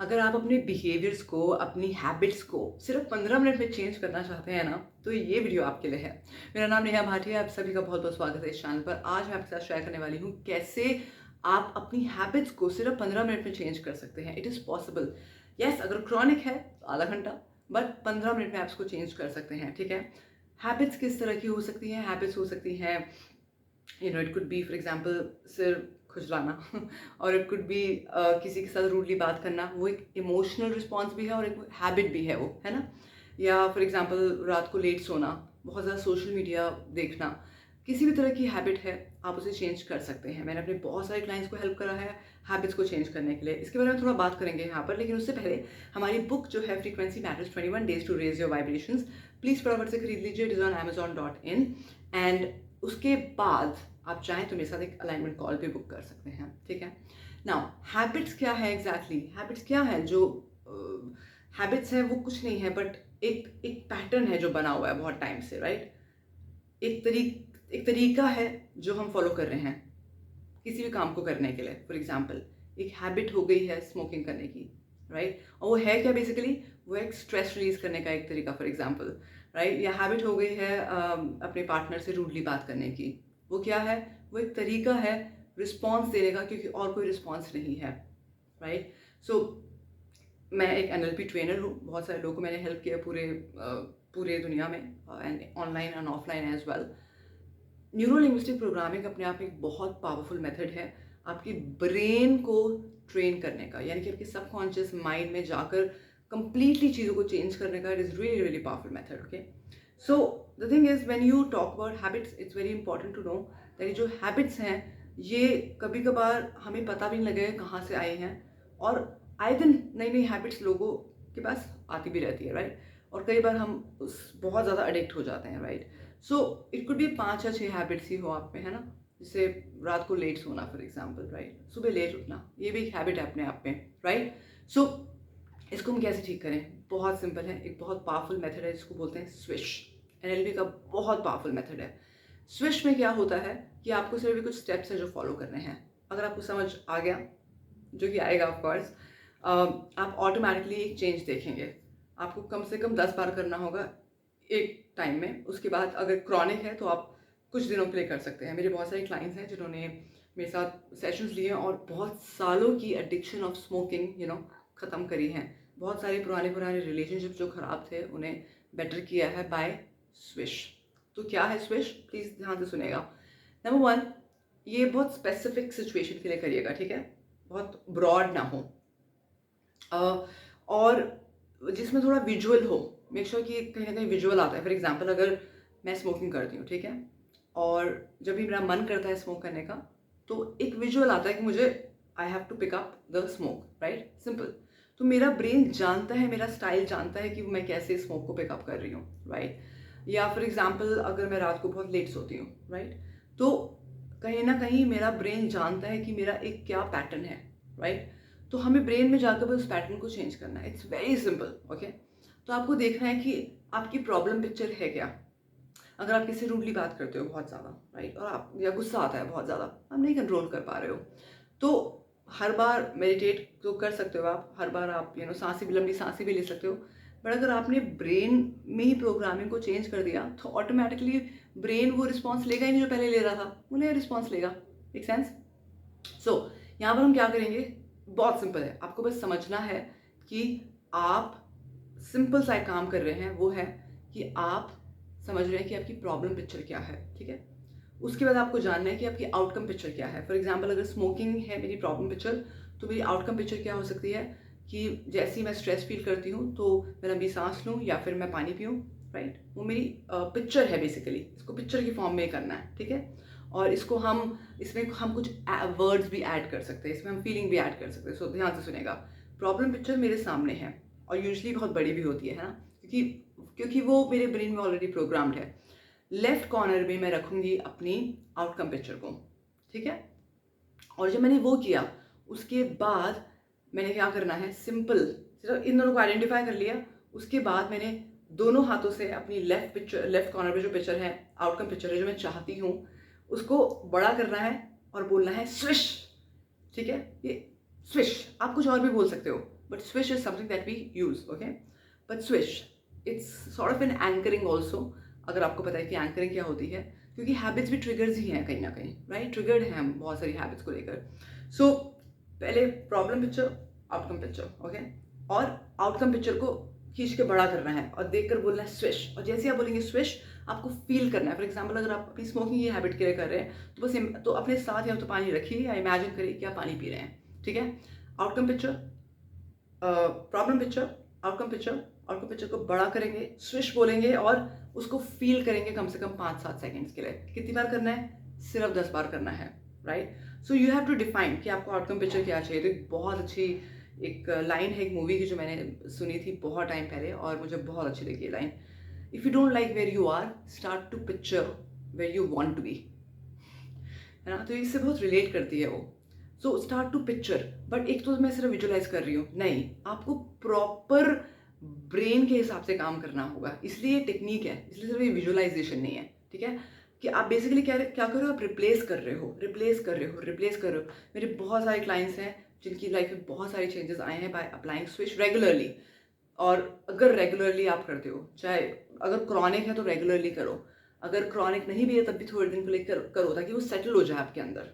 अगर आप अपने बिहेवियर्स को, अपनी हैबिट्स को सिर्फ 15 मिनट में चेंज करना चाहते हैं ना, तो ये वीडियो आपके लिए है। मेरा नाम नेहा भाटिया है, आप सभी का बहुत-बहुत स्वागत है इस चैनल पर। आज मैं आपके साथ शेयर करने वाली हूँ कैसे आप अपनी हैबिट्स को सिर्फ 15 मिनट में चेंज कर सकते हैं। It is possible. येस, अगर क्रॉनिक है तो आधा घंटा, बट 15 मिनट में आप इसको चेंज कर सकते हैं, ठीक है? हैबिट्स किस तरह की हो सकती हैं? हैबिट्स हो सकती हैं, it could be for example सिर खुजलाना और इट कुड बी किसी के साथ रूडली बात करना। वो एक इमोशनल रिस्पॉन्स भी है और एक हैबिट भी है वो, है ना? या फॉर एग्जांपल रात को लेट सोना, बहुत ज़्यादा सोशल मीडिया देखना, किसी भी तरह की हैबिट है, आप उसे चेंज कर सकते हैं। मैंने अपने बहुत सारे क्लाइंट्स को हेल्प करा है हैबिट्स को चेंज करने के लिए। इसके बारे में थोड़ा बात करेंगे यहाँ पर, लेकिन उससे पहले हमारी बुक जो है frequency matters 21 days to raise your vibrations, please फटाफट से खरीद लीजिए। It is on amazon.in। And उसके बाद आप चाहें तो मेरे साथ एक अलाइनमेंट कॉल भी बुक कर सकते हैं, ठीक है? नाउ हैबिट्स क्या है एग्जैक्टली? हैबिट्स क्या है? जो हैबिट्स है वो कुछ नहीं है, बट एक एक पैटर्न है जो बना हुआ है बहुत टाइम से, राइट? एक तरीका है जो हम फॉलो कर रहे हैं किसी भी काम को करने के लिए। फॉर एग्जाम्पल एक हैबिट हो गई है स्मोकिंग करने की, राइट? और वो है क्या बेसिकली? वो एक स्ट्रेस रिलीज करने का एक तरीका, फॉर एग्जाम्पल, राइट? या हैबिट हो गई है अपने पार्टनर से रूडली बात करने की। वो क्या है? वो एक तरीका है रिस्पॉन्स देने का, क्योंकि और कोई रिस्पॉन्स नहीं है, राइट? सो मैं एक एनएलपी ट्रेनर हूँ। बहुत सारे लोगों को मैंने हेल्प किया पूरे दुनिया में, and online and offline as well. Neuro linguistic programming अपने आप में एक बहुत पावरफुल मेथड है आपकी ब्रेन को ट्रेन करने का, यानी कि आपके सबकॉन्शियस माइंड में जाकर कंप्लीटली चीज़ों को चेंज करने का। It is really really powerful method, okay? So the thing is, when you talk about habits, it's very important to know that ये जो हैबिट्स हैं, ये कभी कभार हमें पता भी नहीं लगेगा कहाँ से आए हैं, और आए दिन नई नई हैबिट्स लोगों के पास आती भी रहती है, राइट? और कई बार हम उस बहुत ज़्यादा अडिक्ट हो जाते हैं, right? So it could be 5 या 6 हैबिट्स ही हो आप में, है ना? जैसे रात को लेट सोना फॉर एग्जाम्पल, राइट? सुबह लेट उठना, ये भी एक हैबिट है अपने आप में, राइट? सो इसको हम कैसे ठीक करें? बहुत सिंपल है, एक बहुत पावरफुल मेथड है जिसको बोलते हैं स्विश। एनएलपी का बहुत पावरफुल मेथड है। स्विश में क्या होता है कि आपको सिर्फ कुछ स्टेप्स हैं जो फॉलो करने हैं। अगर आपको समझ आ गया, जो कि आएगा ऑफ कोर्स, आप ऑटोमेटिकली एक चेंज देखेंगे। आपको कम से कम 10 बार करना होगा एक टाइम में। उसके बाद अगर क्रॉनिक है तो आप कुछ दिनों के लिए कर सकते हैं। मेरे बहुत सारे क्लाइंट्स हैं जिन्होंने मेरे साथ सेशंस लिए और बहुत सालों की एडिक्शन ऑफ स्मोकिंग ख़त्म करी हैं। बहुत सारे पुराने पुराने रिलेशनशिप जो ख़राब थे उन्हें बेटर किया है बाय स्विश। तो क्या है स्विश? प्लीज़ ध्यान से सुनेगा। नंबर 1, ये बहुत स्पेसिफिक सिचुएशन के लिए करिएगा, ठीक है? बहुत ब्रॉड ना हो, और जिसमें थोड़ा विजुअल हो। मेक श्योर कि कहीं ना कहीं विजुअल आता है। फॉर एग्जांपल, अगर मैं स्मोकिंग करती हूँ, ठीक है, और जब भी मेरा मन करता है स्मोक करने का, तो एक विजुअल आता है कि मुझे I have to pick up the smoke, right? Simple. तो मेरा ब्रेन जानता है, मेरा स्टाइल जानता है कि मैं कैसे स्मोक को पिकअप कर रही हूँ, राइट? या फॉर एग्जाम्पल, अगर मैं रात को बहुत लेट सोती हूँ, राइट, तो कहीं ना कहीं मेरा ब्रेन जानता है कि मेरा एक क्या पैटर्न है, राइट? तो हमें ब्रेन में जाकर बस उस पैटर्न को चेंज करना है। It's very simple, okay? तो आपको देखना है कि आपकी प्रॉब्लम पिक्चर है क्या। अगर आप किसी रूडली बात करते हो बहुत ज़्यादा, राइट, और आप, या गुस्सा आता है बहुत ज़्यादा, आप नहीं कंट्रोल कर पा रहे हो, तो हर बार मेडिटेट तो कर सकते हो आप, हर बार आप सांसें भी, लंबी सांसें भी ले सकते हो। बट अगर आपने ब्रेन में ही प्रोग्रामिंग को चेंज कर दिया तो ऑटोमेटिकली ब्रेन वो रिस्पॉन्स लेगा ही नहीं जो पहले ले रहा था, वो नया रिस्पॉन्स लेगा। Make sense? सो यहाँ पर हम क्या करेंगे? बहुत सिंपल है, आपको बस समझना है कि आप सिंपल सा एक काम कर रहे हैं, वो है कि आप समझ रहे हैं कि आपकी प्रॉब्लम पिक्चर क्या है, ठीक है? उसके बाद आपको जानना है कि आपकी आउटकम पिक्चर क्या है। फॉर एग्जाम्पल, अगर स्मोकिंग है मेरी प्रॉब्लम पिक्चर, तो मेरी आउटकम पिक्चर क्या हो सकती है कि जैसे ही मैं स्ट्रेस फील करती हूँ तो मैं लंबी सांस लूँ या फिर मैं पानी पीऊँ, राइट? वो मेरी पिक्चर है बेसिकली। इसको पिक्चर की फॉर्म में करना है, ठीक है? और इसमें हम कुछ वर्ड्स भी ऐड कर सकते हैं, इसमें हम फीलिंग भी ऐड कर सकते हैं। सो ध्यान से सुनेगा। प्रॉब्लम पिक्चर मेरे सामने है और यूजली बहुत बड़ी भी होती है ना, क्योंकि वो मेरे ब्रेन में ऑलरेडी प्रोग्राम्ड है। लेफ्ट कॉर्नर में मैं रखूंगी अपनी आउटकम पिक्चर को, ठीक है? और जब मैंने वो किया, उसके बाद मैंने क्या करना है? सिंपल, सिर्फ इन दोनों को आइडेंटिफाई कर लिया। उसके बाद मैंने दोनों हाथों से अपनी लेफ्ट कॉर्नर पे जो पिक्चर है, आउटकम पिक्चर है जो मैं चाहती हूँ, उसको बड़ा करना है और बोलना है स्विश, ठीक है? ये स्विश, आप कुछ और भी बोल सकते हो, but swish is something that we use, okay? But swish, it's sort of an anchoring also. अगर आपको पता है कि एंकरिंग क्या होती है, क्योंकि हैबिट्स भी ट्रिगर्स ही हैं कहीं ना कहीं, राइट? ट्रिगर्ड हैं हम बहुत सारी हैबिट्स को लेकर. सो पहले problem picture, outcome picture, okay? और आउटकम पिक्चर को खींच के बड़ा करना है और देखकर बोलना है स्विश. और जैसे आप बोलेंगे स्विश, आपको फील करना है. फॉर एग्जाम्पल, अगर आप अपनी स्मोकिंग की हैबिट के लिए कर रहे हैं, तो बस तो अपने साथ या तो पानी रखिए या इमेजिन करिए कि आप पानी पी रहे हैं, ठीक है? Outcome picture, problem picture, outcome picture. Outcome picture को बड़ा करेंगे, स्विश बोलेंगे और उसको फील करेंगे कम से कम 5-7 सेकेंड्स के लिए. कितनी बार करना है? सिर्फ 10 बार करना है, right? So you have to define कि आपको आउटकम पिक्चर क्या चाहिए. तो एक बहुत अच्छी एक लाइन है एक मूवी की जो मैंने सुनी थी बहुत टाइम पहले और मुझे बहुत अच्छी लगी line. If you don't like where you are, start to picture where you want to be. है ना? तो इससे बहुत रिलेट करती है वो. So start to picture. But एक तो मैं सिर्फ विजुअलाइज कर रही हूँ, नहीं, आपको प्रॉपर ब्रेन के हिसाब से काम करना होगा. इसलिए टेक्निक है, इसलिए सिर्फ ये विजुअलाइजेशन नहीं है, ठीक है? कि आप बेसिकली क्या कर रहे हो, आप रिप्लेस कर रहे हो, रिप्लेस कर रहे हो, रिप्लेस कर रहे हो. मेरे बहुत सारे क्लाइंट्स हैं जिनकी लाइफ में बहुत सारे चेंजेस आए हैं बाय अप्लाइंग स्विच रेगुलरली. और अगर रेगुलरली आप करते हो, चाहे अगर क्रॉनिक है तो रेगुलरली करो, अगर क्रॉनिक नहीं भी है तब भी थोड़े दिन के लिए करो ताकि वो सेटल हो जाए आपके अंदर.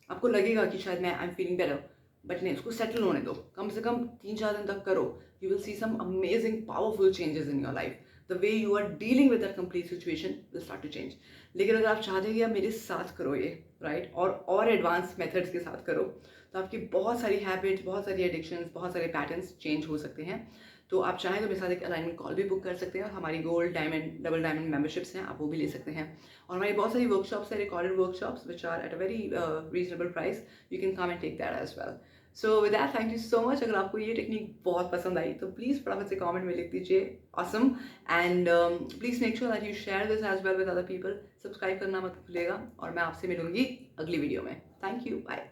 आपको लगेगा कि शायद मैं I am feeling better, but नहीं, उसको सेटल होने दो. कम से कम 3-4 दिन तक करो. You will see some amazing powerful changes in your life. The way you are dealing with that complete situation will start to change. लेकिन अगर आप चाहते हैं कि आप मेरे साथ करो ये, राइट, और एडवांस मेथड्स के साथ करो, तो आपकी बहुत सारी हैबिट्स, बहुत सारी एडिक्शंस, बहुत सारे पैटर्न्स चेंज हो सकते हैं. तो आप चाहें तो मेरे साथ एक अलाइनमेंट कॉल भी बुक कर सकते हैं. और हमारी gold, diamond, double diamond memberships हैं, आप वो भी ले सकते हैं. और हमारी बहुत सारी वर्कशॉप्स हैं, recorded workshops which are at a very reasonable price. You can come and take that as well. So with that, thank you so much. अगर आपको ये टेक्निक बहुत पसंद आई तो प्लीज़ फटाफट से कमेंट में लिख दीजिए awesome. And please make sure that you share this as well with other people. Subscribe करना मत भूलिएगा और मैं आपसे मिलूंगी अगली वीडियो में. Thank you, bye.